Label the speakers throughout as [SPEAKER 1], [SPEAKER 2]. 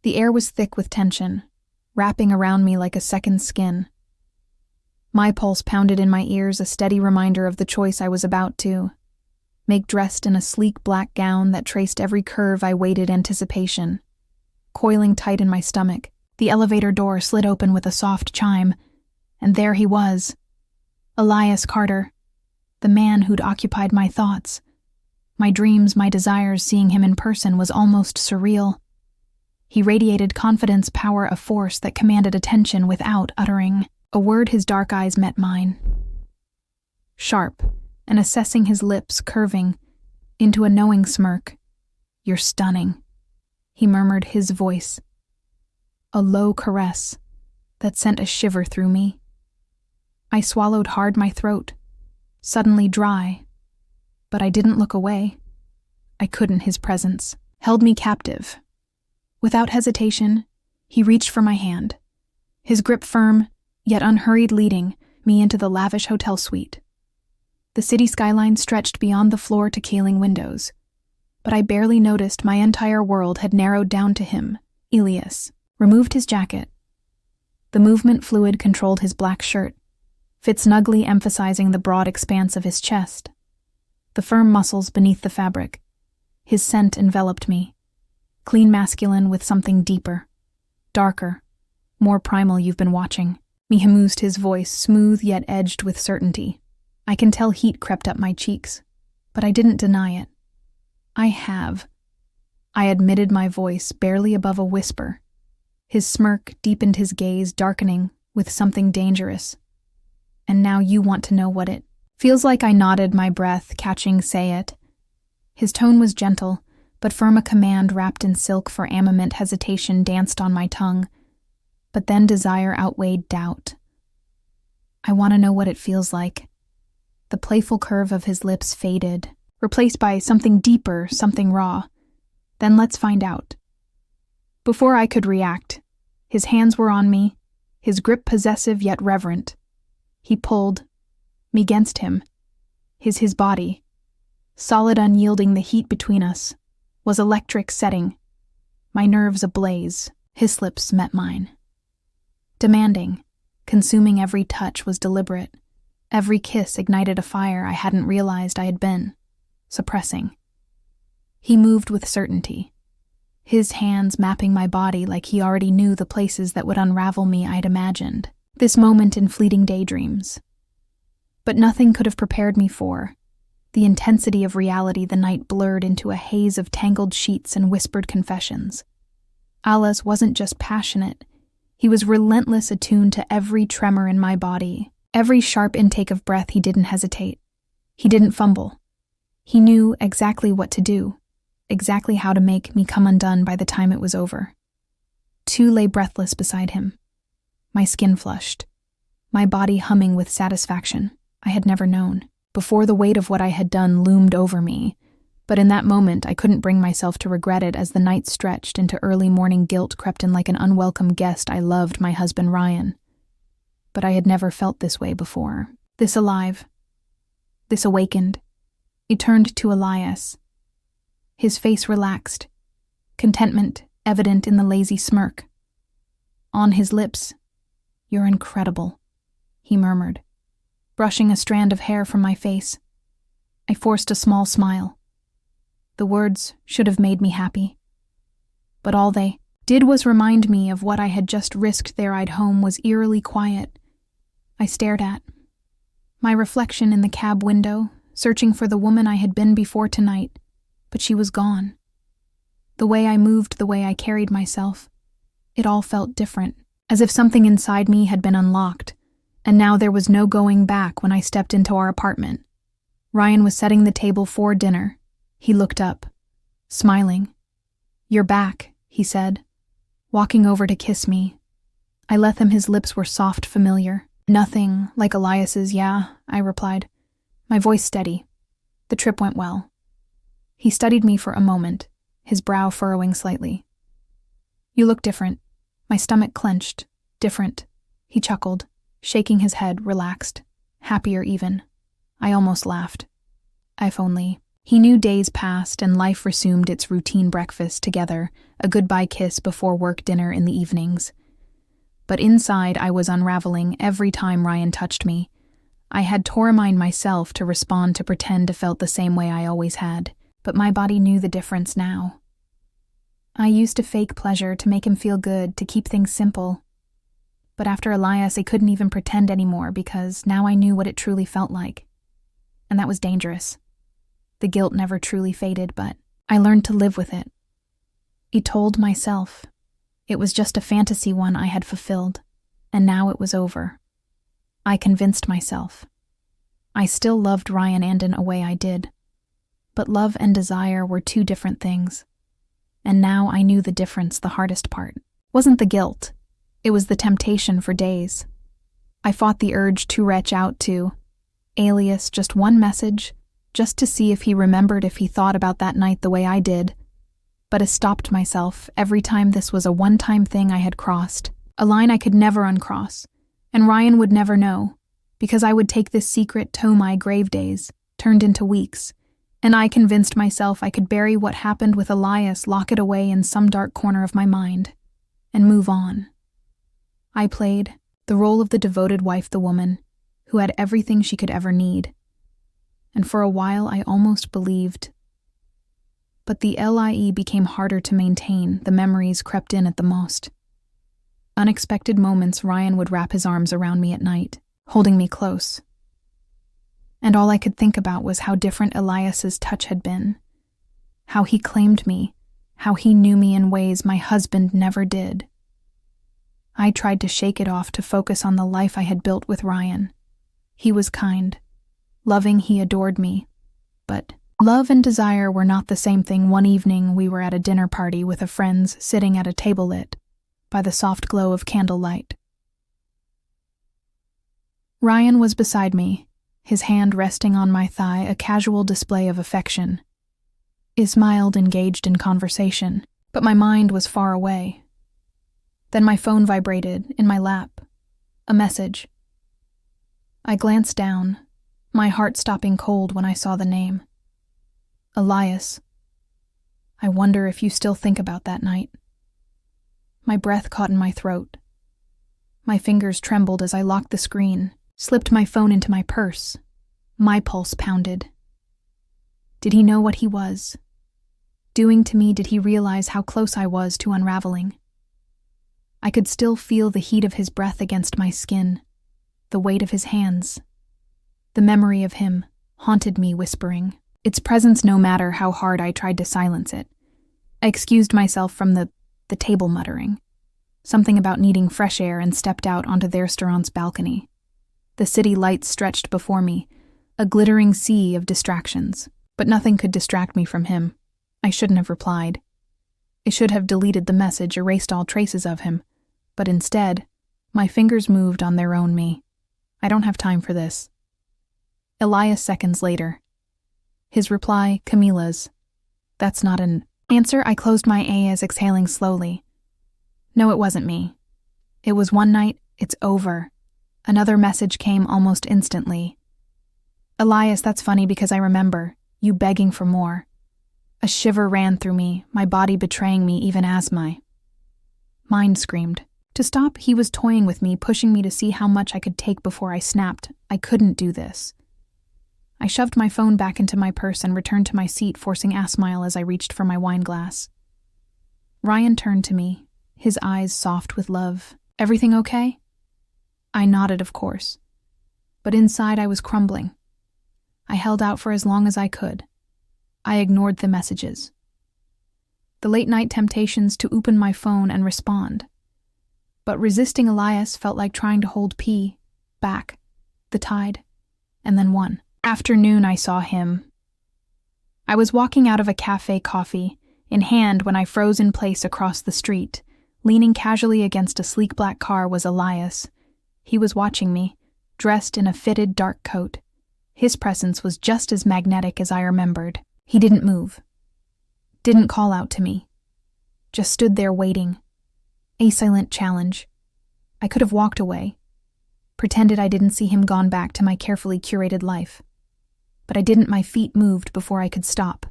[SPEAKER 1] The air was thick with tension, wrapping around me like a second skin. My pulse pounded in my ears, a steady reminder of the choice I was about to make, dressed in a sleek black gown that traced every curve I waited anticipation. Coiling tight in my stomach, the elevator door slid open with a soft chime, and there he was. Elias Carter, the man who'd occupied my thoughts. My dreams, my desires, seeing him in person was almost surreal. He radiated confidence, power, a force that commanded attention without uttering a word. His dark eyes met mine, sharp, and assessing, his lips curving into a knowing smirk. "You're stunning," he murmured, his voice a low caress that sent a shiver through me. I swallowed hard, my throat suddenly dry, but I didn't look away. I couldn't. His presence held me captive. Without hesitation, he reached for my hand, his grip firm, yet unhurried, leading me into the lavish hotel suite. The city skyline stretched beyond the floor-to-ceiling windows, but I barely noticed my entire world had narrowed down to him. Elias removed his jacket. The movement fluid controlled his black shirt, fit snugly, emphasizing the broad expanse of his chest, the firm muscles beneath the fabric. His scent enveloped me, clean, masculine, with something deeper, darker, more primal. "You've been watching me," he mused, his voice smooth yet edged with certainty. I can tell heat crept up my cheeks, but I didn't deny it. "I have," I admitted, my voice barely above a whisper. His smirk deepened, his gaze darkening with something dangerous. "And now you want to know what it feels like?" I nodded, my breath catching. "Say it." His tone was gentle, but firm, a command wrapped in silk. For a moment, hesitation danced on my tongue, but then desire outweighed doubt. "I want to know what it feels like." The playful curve of his lips faded, replaced by something deeper, something raw. "Then let's find out." Before I could react, his hands were on me, his grip possessive yet reverent. He pulled me against him, his body, solid, unyielding. The heat between us was electric, setting my nerves ablaze. His lips met mine, demanding, consuming. Every touch was deliberate. Every kiss ignited a fire I hadn't realized I had been suppressing. He moved with certainty, his hands mapping my body like he already knew the places that would unravel me. I'd imagined this moment in fleeting daydreams, but nothing could have prepared me for the intensity of reality. The night blurred into a haze of tangled sheets and whispered confessions. Elias wasn't just passionate, he was relentless, attuned to every tremor in my body, every sharp intake of breath. He didn't hesitate. He didn't fumble. He knew exactly what to do, exactly how to make me come undone by the time it was over. Two lay breathless beside him, my skin flushed, my body humming with satisfaction I had never known. Before, the weight of what I had done loomed over me, but in that moment I couldn't bring myself to regret it. As the night stretched into early morning, guilt crept in like an unwelcome guest. I loved my husband Ryan, but I had never felt this way before. This alive, this awakened. He turned to Elias, his face relaxed, contentment evident in the lazy smirk. On his lips, "You're incredible," he murmured, brushing a strand of hair from my face. I forced a small smile. The words should have made me happy, but all they did was remind me of what I had just risked. Their ride home was eerily quiet. I stared at my reflection in the cab window, searching for the woman I had been before tonight, but she was gone. The way I moved, the way I carried myself, it all felt different, as if something inside me had been unlocked, and now there was no going back. When I stepped into our apartment, Ryan was setting the table for dinner. He looked up, smiling. "You're back," he said, walking over to kiss me. I let him. His lips were soft, familiar. "Nothing like Elias's, yeah," I replied, my voice steady. "The trip went well." He studied me for a moment, his brow furrowing slightly. "You look different." My stomach clenched. "Different," he chuckled, shaking his head, relaxed, happier even. I almost laughed. "If only," He knew days passed and life resumed its routine breakfast together, a goodbye kiss before work dinner in the evenings. But inside I was unraveling every time Ryan touched me. I had tormented myself to respond to pretend to felt the same way I always had, but my body knew the difference now. I used to fake pleasure to make him feel good, to keep things simple. But after Elias, I couldn't even pretend anymore because now I knew what it truly felt like. And that was dangerous. The guilt never truly faded, but I learned to live with it. I told myself it was just a fantasy one I had fulfilled, and now it was over. I convinced myself. I still loved Ryan and in a way I did. But love and desire were two different things. And now I knew the difference. The hardest part wasn't the guilt. It was the temptation for days. I fought the urge to reach out to Elias, just one message, just to see if he remembered, if he thought about that night the way I did. But I stopped myself every time. This was a one-time thing I had crossed, a line I could never uncross, and Ryan would never know, because I would take this secret to my grave days, turned into weeks, and I convinced myself I could bury what happened with Elias, lock it away in some dark corner of my mind, and move on. I played the role of the devoted wife, the woman who had everything she could ever need. And for a while I almost believed. But the lie became harder to maintain. The memories crept in at the most. Unexpected moments, Ryan would wrap his arms around me at night, holding me close. And all I could think about was how different Elias's touch had been. How he claimed me. How he knew me in ways my husband never did. I tried to shake it off, to focus on the life I had built with Ryan. He was kind. Loving, he adored me. But love and desire were not the same thing. One evening we were at a dinner party with a friends, sitting at a table lit by the soft glow of candlelight. Ryan was beside me, his hand resting on my thigh, a casual display of affection. He smiled, engaged in conversation, but my mind was far away. Then my phone vibrated in my lap. A message. I glanced down, my heart stopping cold when I saw the name. Elias. I wonder if you still think about that night. My breath caught in my throat. My fingers trembled as I locked the screen, slipped my phone into my purse. My pulse pounded. Did he know what he was doing to me? Did he realize how close I was to unraveling? I could still feel the heat of his breath against my skin, the weight of his hands. The memory of him haunted me, whispering its presence no matter how hard I tried to silence it. I excused myself from the table, muttering something about needing fresh air, and stepped out onto the restaurant's balcony. The city lights stretched before me, a glittering sea of distractions, but nothing could distract me from him. I shouldn't have replied. I should have deleted the message, erased all traces of him, but instead, my fingers moved on their own. I don't have time for this. Elias, seconds later. His reply, Camila's. That's not an answer. I closed my eyes, exhaling slowly. No, it wasn't me. It was one night. It's over. Another message came almost instantly. Elias, that's funny because I remember you begging for more. A shiver ran through me, my body betraying me even as my mind screamed. To stop, he was toying with me, pushing me to see how much I could take before I snapped. I couldn't do this. I shoved my phone back into my purse and returned to my seat, forcing a smile as I reached for my wine glass. Ryan turned to me, his eyes soft with love. Everything okay? I nodded, of course. But inside I was crumbling. I held out for as long as I could. I ignored the messages. The late-night temptations to open my phone and respond. But resisting Elias felt like trying to hold back, the tide, and then one afternoon I saw him. I was walking out of a cafe, coffee in hand, when I froze in place across the street. Leaning casually against a sleek black car was Elias. He was watching me, dressed in a fitted dark coat. His presence was just as magnetic as I remembered. He didn't move. Didn't call out to me. Just stood there waiting. A silent challenge. I could have walked away. Pretended I didn't see him, gone back to my carefully curated life. but I didn't. My feet moved before I could stop,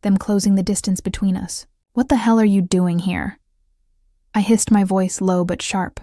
[SPEAKER 1] them closing the distance between us. "What the hell are you doing here?" I hissed, my voice low but sharp.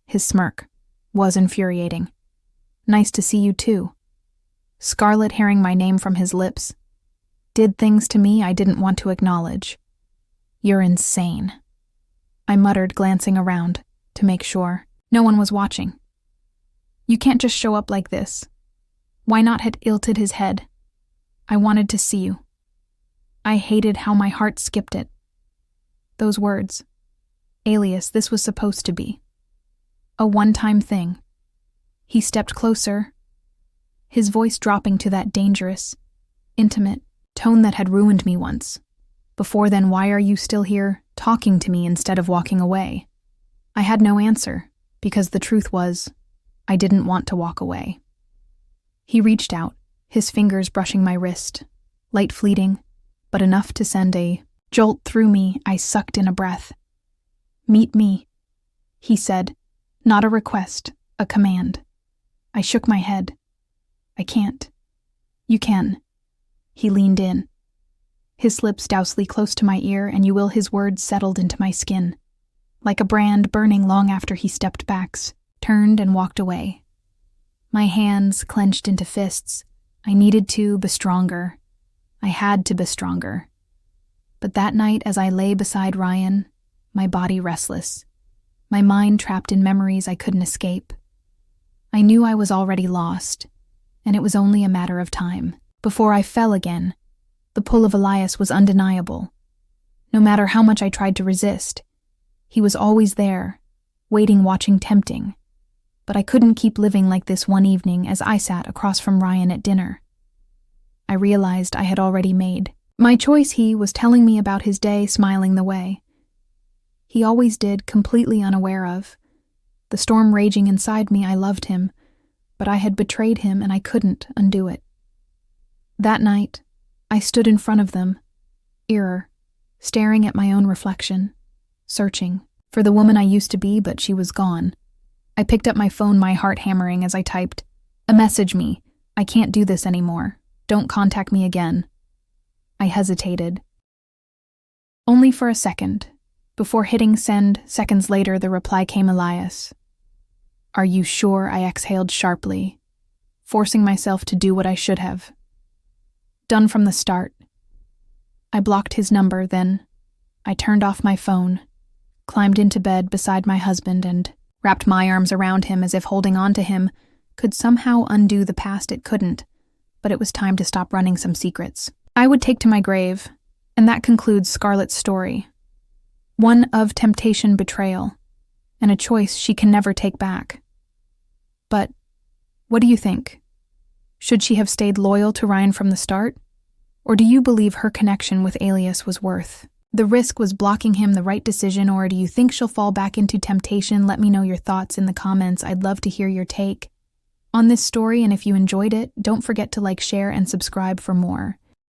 [SPEAKER 1] His smirk was infuriating. "Nice to see you too." Scarlet, hearing my name from his lips, did things to me I didn't want to acknowledge. "You're insane," I muttered, glancing around to make sure no one was watching. "You can't just show up like this." Why not had tilted his head. "I wanted to see you." I hated how my heart skipped it. Those words. Alias, this was supposed to be a one-time thing. He stepped closer, his voice dropping to that dangerous, intimate tone that had ruined me once. Before then, "Why are you still here, talking to me instead of walking away?" I had no answer, because the truth was, I didn't want to walk away. He reached out, his fingers brushing my wrist, light fleeting, but enough to send a jolt through me. I sucked in a breath. "Meet me," he said, not a request, a command. I shook my head. "I can't." "You can." He leaned in, his lips dousely close to my ear, and you will his words settled into my skin, like a brand burning long after he stepped back, turned and walked away. My hands clenched into fists. I needed to be stronger. I had to be stronger. But that night, as I lay beside Ryan, my body restless, my mind trapped in memories I couldn't escape, I knew I was already lost, and it was only a matter of time before I fell again. The pull of Elias was undeniable. No matter how much I tried to resist, he was always there, waiting, watching, tempting. But I couldn't keep living like this. One evening, as I sat across from Ryan at dinner, I realized I had already made my choice. He was telling me about his day, smiling the way he always did, completely unaware of the storm raging inside me. I loved him, but I had betrayed him, and I couldn't undo it. That night, I stood in front of them, mirror, staring at my own reflection, searching for the woman I used to be, but she was gone. I picked up my phone, my heart hammering as I typed, "Message me. I can't do this anymore. Don't contact me again." I hesitated, only for a second, before hitting send. Seconds later, the reply came, "Elias." "Are you sure?" I exhaled sharply, forcing myself to do what I should have done from the start. I blocked his number, then I turned off my phone, climbed into bed beside my husband, and wrapped my arms around him as if holding on to him could somehow undo the past. It couldn't, but it was time to stop running some secrets I would take to my grave, and that concludes Scarlett's story. One of temptation, betrayal, and a choice she can never take back. But what do you think? Should she have stayed loyal to Ryan from the start? Or do you believe her connection with Alias was worth the risk? Was blocking him the right decision, or do you think she'll fall back into temptation? Let me know your thoughts in the comments. I'd love to hear your take on this story, and if you enjoyed it, don't forget to like, share, and subscribe for more.